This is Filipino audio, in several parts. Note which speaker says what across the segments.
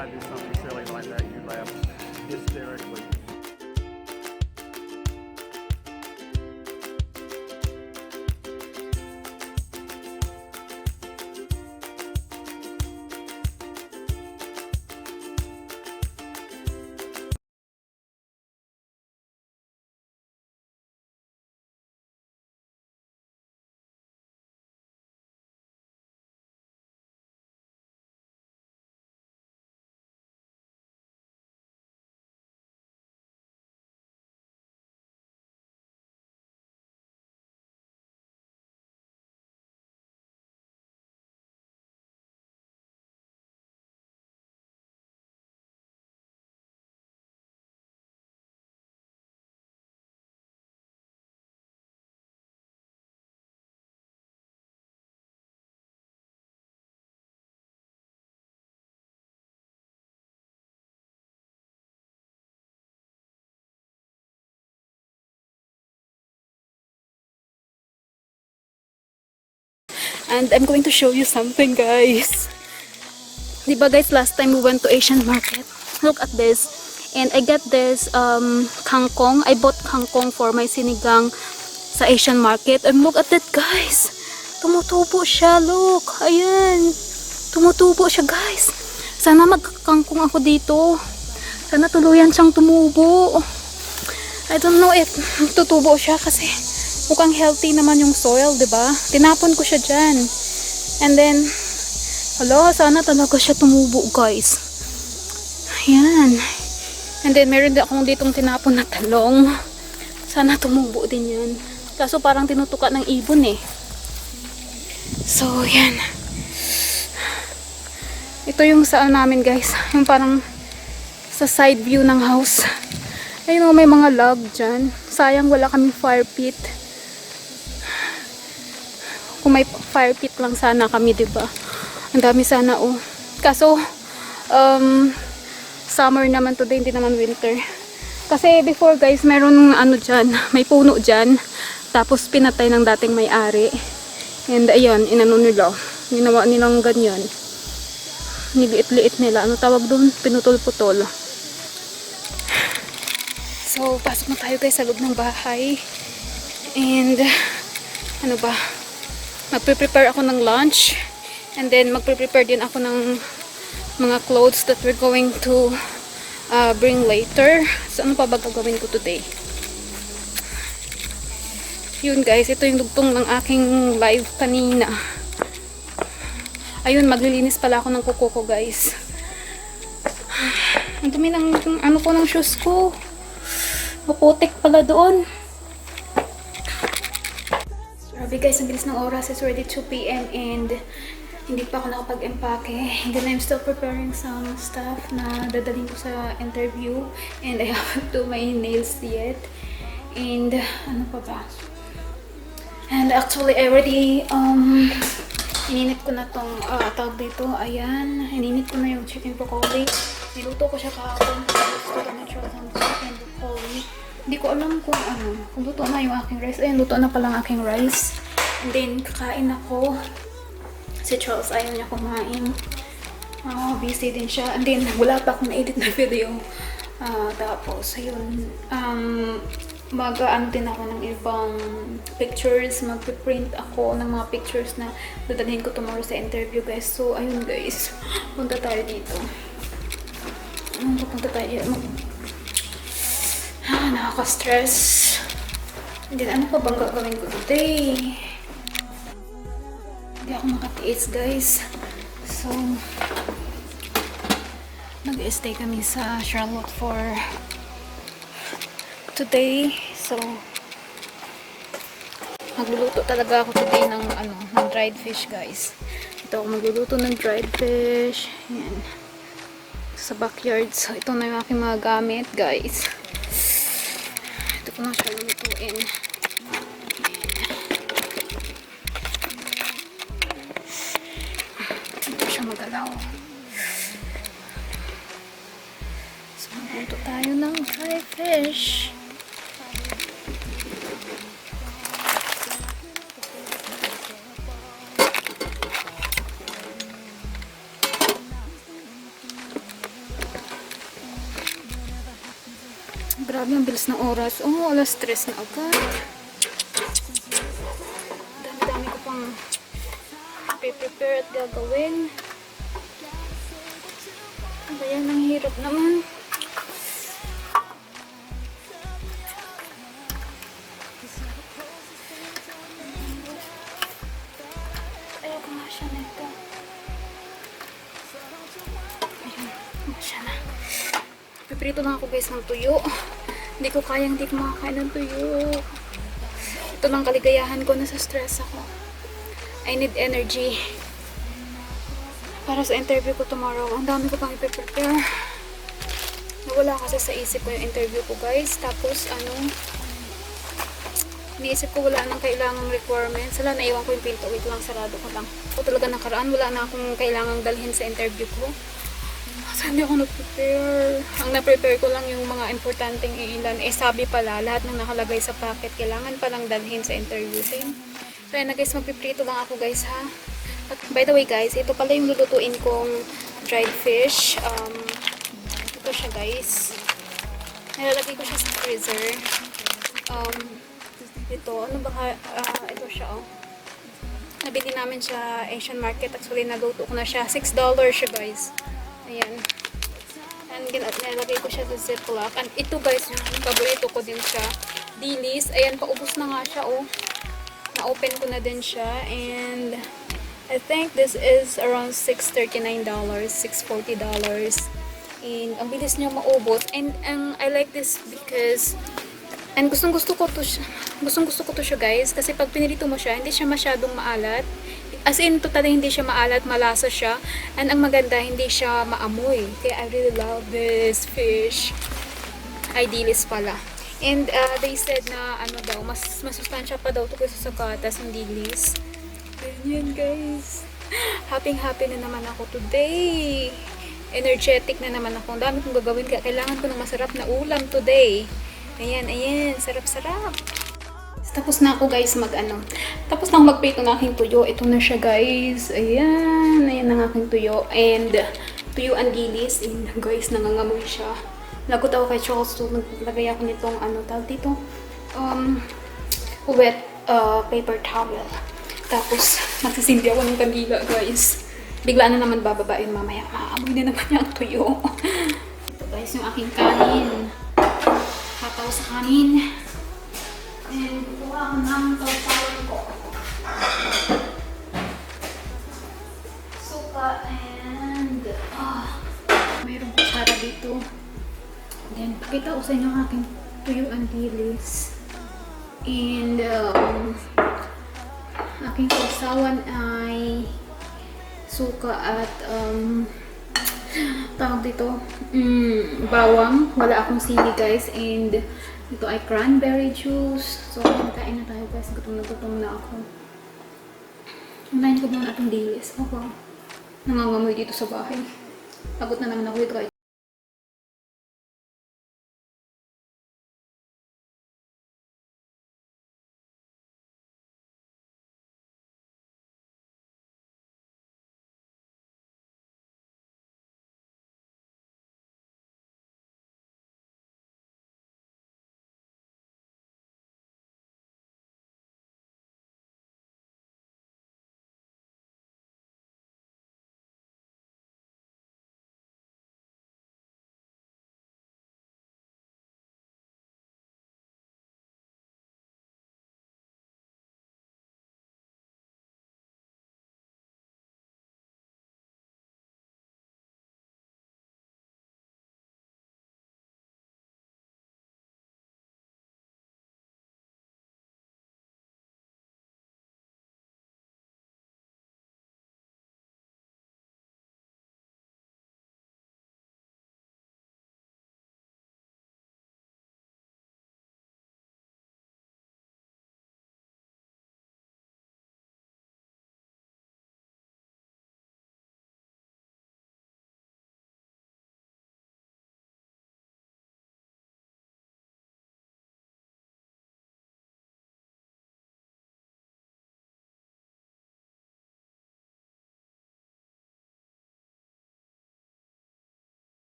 Speaker 1: I do something silly like that, you laugh hysterically.
Speaker 2: And I'm going to show you something, guys. Diba guys, last time we went to Asian market. Look at this. And I got this kangkong. I bought kangkong for my sinigang sa Asian market. And look at that, guys. Tumutubo siya. Look. Ayan. Tumutubo siya, guys. Sana magkakangkong ako dito. Sana tuluyan siyang tumubo. I don't know if tutubo siya kasi mukhang healthy naman yung soil, diba? Tinapon ko siya dyan. And then, hala, sana talaga siya tumubo, guys. Ayan. And then, meron din akong ditong tinapon na talong. Sana tumubo din yan. Kaso parang tinutuka ng ibon eh. So, yan. Ito yung saan namin, guys. Yung parang sa side view ng house. Ayun o, may mga log dyan. Sayang wala kaming fire pit. Kung may fire pit lang sana kami, diba? Ang dami sana, oh. Kaso, summer naman today, hindi naman winter. Kasi before, guys, meron ano dyan, may puno dyan. Tapos, pinatay ng dating may-ari. And, ayun, inano nila. Ginawa nilang ganyan. Niliit-liit nila. Ano tawag doon? Pinutol-putol. So, pasok na tayo, guys, sa loob ng bahay. And, ano ba? Magpe-prepare ako ng lunch. And then, magpe-prepare din ako ng mga clothes that we're going to bring later. So, ano pa ba gagawin ko today? Yun, guys. Ito yung dugtong ng aking live kanina. Ayun, maglilinis pala ako ng kuko ko, guys. Ang dumi ng ano ko ng shoes ko. Maputik pala doon. Grabe guys, ang bilis ng oras. It's already 2 p.m. and hindi pa ako nakapag-empake. And then I'm still preparing some stuff na dadalhin ko sa interview. And I haven't do my nails yet. And ano pa ba? And actually, I already ininit ko na tong tawag dito. Ayan, ininit ko na yung chicken broccoli. Niluto ko siya kahapon. Gusto ko na chicken broccoli. Hindi ko alam kung luto na yung aking rice. Ayun, luto na palang aking rice. And then, kakain ako. Si Charles, ayaw niya kumain. Busy din siya. And then, wala pa akong na-edit na video. Tapos, ayun. Mag-ano din ako ng ibang pictures. Mag-print ako ng mga pictures na dadalhin ko tomorrow sa interview, guys. So, ayun, guys. Punta tayo dito. Punta tayo dito. Nakaka-stress. And then, ano pa bang gagawin ko today? Hindi ako makatiis, guys. So, nag-stay kami sa Charlotte for today. So, magluluto talaga ako today ng dried fish, guys. Ito ako magluluto ng dried fish. Ayan. Sa backyard. So, ito na yung aking mga gamit, guys. Ito ko na siya lutuin. Ito siya magalaw. So, magluto tayo ng dry fish. Grabe, ang bilis ng oras. Oh, alas 3 na agad. Dami-dami ko pang prepare at gagawin. Ano yan, ang hirap naman. Ayoko nga siya nito. Ayun, siya na. Piprito lang ako guys ng tuyo. Hindi ko makakain ng tuyo. Ito lang kaligayahan ko, nasa stress ako. I need energy. Para sa interview ko tomorrow. Ang dami ko pang i-prepare. Nawala kasi sa isip ko yung interview ko guys. Tapos iniisip ko wala nang kailangang requirements. Wala, naiwan ko yung pinto. Wait lang, sarado ko lang. Ako talaga nakaraan. Wala na akong kailangang dalhin sa interview ko. So, hindi ako nag-prepare. Ang na-prepare ko lang yung mga importanteng ilan. Sabi pala, lahat ng nakalagay sa packet, kailangan palang dalhin sa interview din. So, yan na guys, magpiprito lang ako guys ha. At by the way guys, ito pala yung lulutuin kong dried fish. Ito siya guys. Nilalagay ko siya sa freezer. Ito, ito siya oh. Nabili namin siya Asian market. Actually, naluto ko na siya. $6 siya guys. Ayan. And nilagay ko siya sa Ziploc. And ito guys, yung paborito ko din siya. Dilis. Ayan, paubos na nga siya oh. Na-open ko na din siya. And I think this is around $639, $640. And ang bilis niya maubos. And I like this because gustong-gusto ko to siya guys kasi pag pinirito mo siya, hindi siya masyadong maalat. As in, totally hindi siya maalat, malasa siya. And ang maganda, hindi siya maamoy. Kaya I really love this fish. Ay, dilis pala. And they said na mas masustansya pa daw ito kaysa sa gatas ng dilis. Ganyan guys. Happy na naman ako today. Energetic na naman ako. Ang dami kong gagawin kaya kailangan ko ng masarap na ulam today. Ayan, sarap-sarap. Tapos na ako guys tapos na ako magprito ng aking tuyo. Ito na siya guys. Ayan ang aking tuyo. And tuyo ang dilis. And guys, nangangamoy siya. Lagot ako kay Charles. So, naglagay ako nitong tawag dito. Wet paper towel. Tapos, nagsisindi ako ng kandila guys. Bigla na naman bababain mamaya. Maamoy na naman niya ang tuyo. Ito guys, yung aking kanin. Hataw sa kanin. And kuha ako ng tawal ko. Suka and mayroong kutsara dito. Then, pakita ko sa inyo ang aking tuyo ang dilis. And aking sausawan ay suka at tawag dito bawang. Wala akong sili guys. And ito ay cranberry juice. So, kain na tayo guys. Gutom na ako. Unahin ko muna itong dilis. Nangangamoy dito sa bahay. Pagod na naman ako dito guys.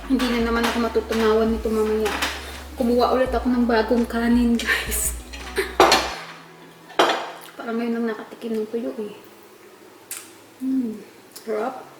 Speaker 2: Hindi na naman ako matutunawan nito mamaya. Kumuha ulit ako ng bagong kanin, guys. Parang ngayon lang nakatikim ng tuyo eh. Sarap.